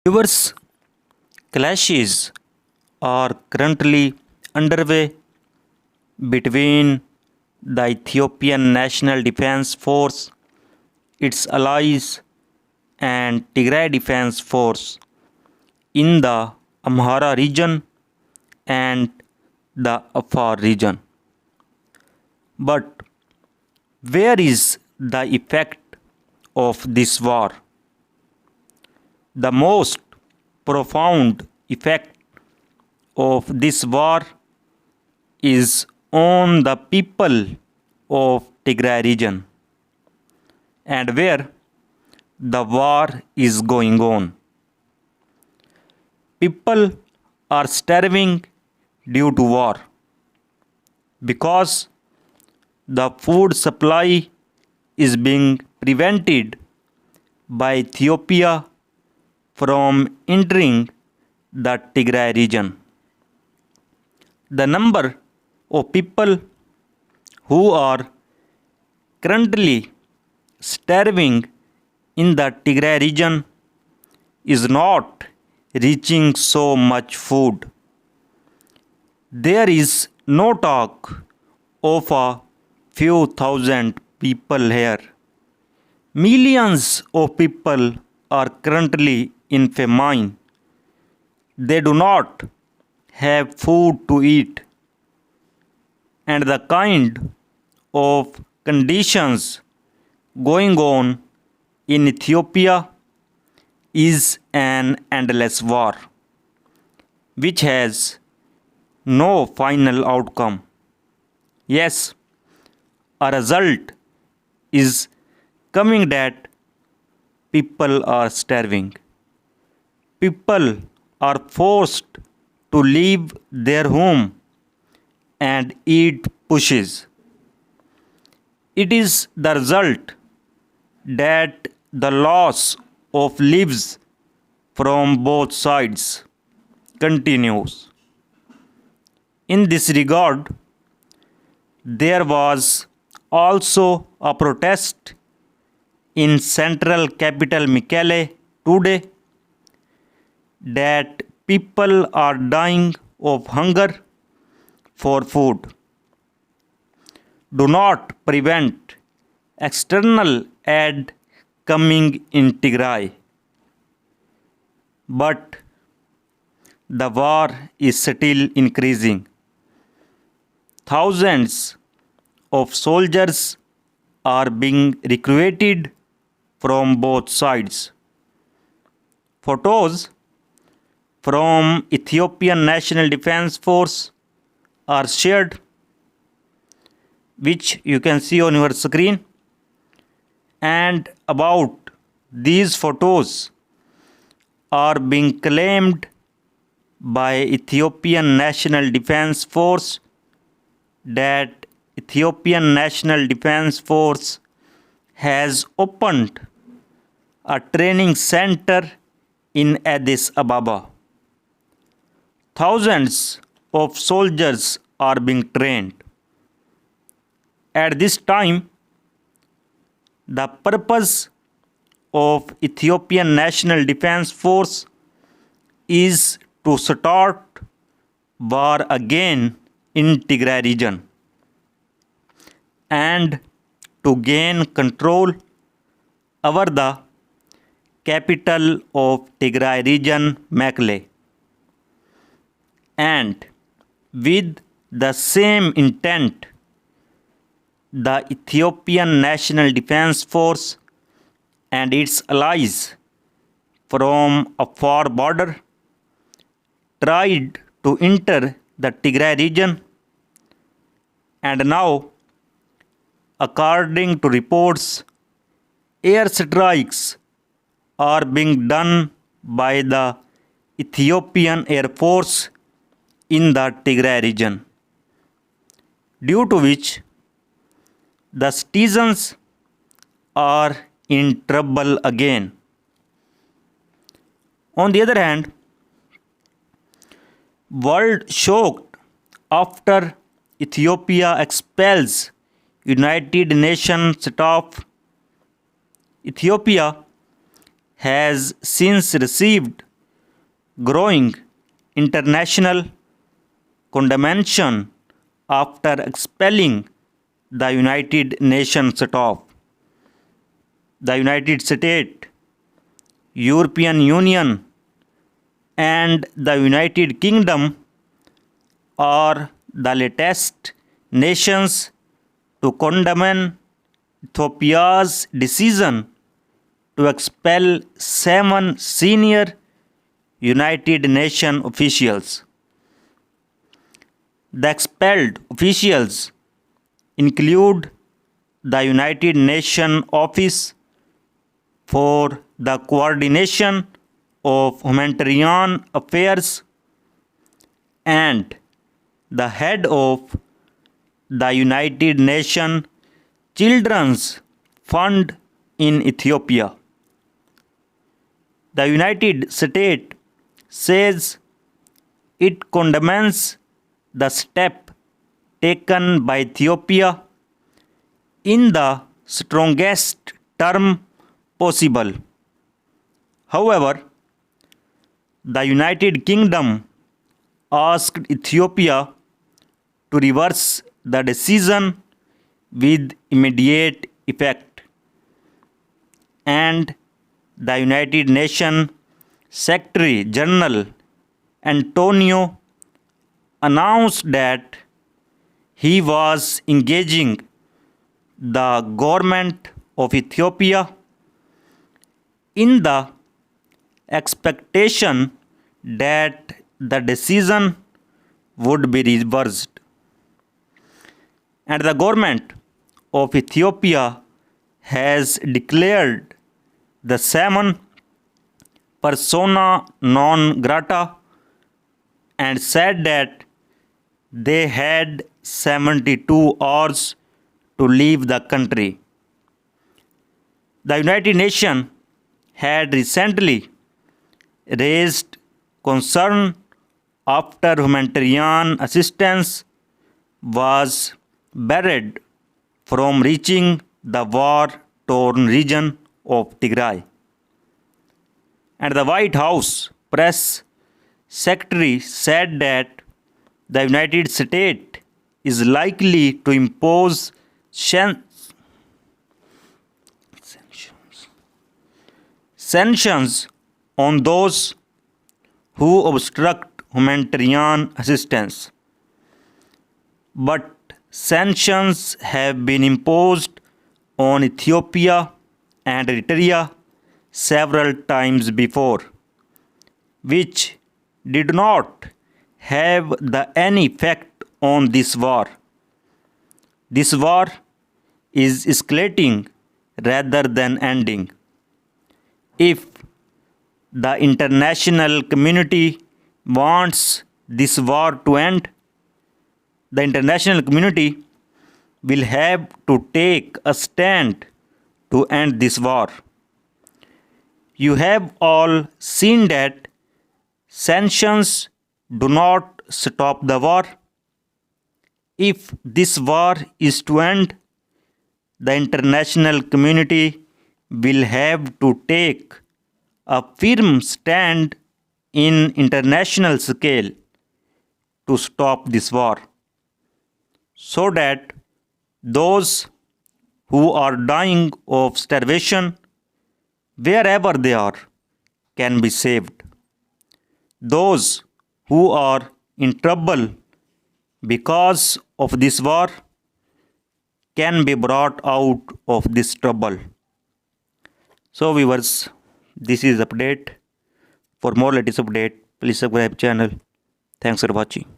Diverse clashes are currently underway between the Ethiopian National Defense Force, its allies, and Tigray Defense Force in the Amhara region and the Afar region. But where is the effect of this war? The most profound effect of this war is on the people of Tigray region and where the war is going on. People are starving due to war because the food supply is being prevented by Ethiopia from entering the Tigray region. The number of people who are currently starving in the Tigray region is not reaching so much food. There is no talk of a few thousand people here. Millions of people are currently in famine. They do not have food to eat, and the kind of conditions going on in Ethiopia is an endless war which has no final outcome. Yes, a result is coming that people are starving. People are forced to leave their home and eat bushes. It is the result that the loss of lives from both sides continues. In this regard, there was also a protest in central capital Mekelle today that people are dying of hunger for food. Do not prevent external aid coming in Tigray. But the war is still increasing. Thousands of soldiers are being recruited from both sides. Photos from Ethiopian National Defense Force are shared, which you can see on your screen. And about these photos are being claimed by Ethiopian National Defense Force that Ethiopian National Defense Force has opened a training center in Addis Ababa. Thousands of soldiers are being trained. At this time, the purpose of Ethiopian National Defense Force is to start war again in Tigray region and to gain control over the capital of Tigray region, Mekelle. And with the same intent, the Ethiopian National Defense Force and its allies from a far border tried to enter the Tigray region, and now, according to reports, airstrikes are being done by the Ethiopian Air Force in the Tigray region, due to which the citizens are in trouble again. On the other hand, world shocked after Ethiopia expels United Nations staff. Ethiopia has since received growing international condemnation after expelling the United Nations staff. The United States, European Union, and the United Kingdom are the latest nations to condemn Ethiopia's decision to expel 7 senior United Nations officials. The expelled officials include the United Nations Office for the Coordination of Humanitarian Affairs and the head of the United Nations Children's Fund in Ethiopia. The United States says it condemns the step taken by Ethiopia in the strongest term possible. However, the United Kingdom asked Ethiopia to reverse the decision with immediate effect, and the United Nations Secretary General Antonio announced that he was engaging the government of Ethiopia in the expectation that the decision would be reversed. And the government of Ethiopia has declared the 7 persona non grata and said that they had 72 hours to leave the country. The United Nations had recently raised concern after humanitarian assistance was barred from reaching the war-torn region of Tigray. And the White House press secretary said that the United States is likely to impose sanctions on those who obstruct humanitarian assistance. But sanctions have been imposed on Ethiopia and Eritrea several times before, which did not have any effect on this war. This war is escalating rather than ending. If the international community wants this war to end, the international community will have to take a stand to end this war. You have all seen that sanctions do not stop the war. If this war is to end, the international community will have to take a firm stand in international scale to stop this war, so that those who are dying of starvation wherever they are can be saved. Those who are in trouble because of this war can be brought out of this trouble. So viewers, this is update. For more latest update, please subscribe channel. Thanks for watching.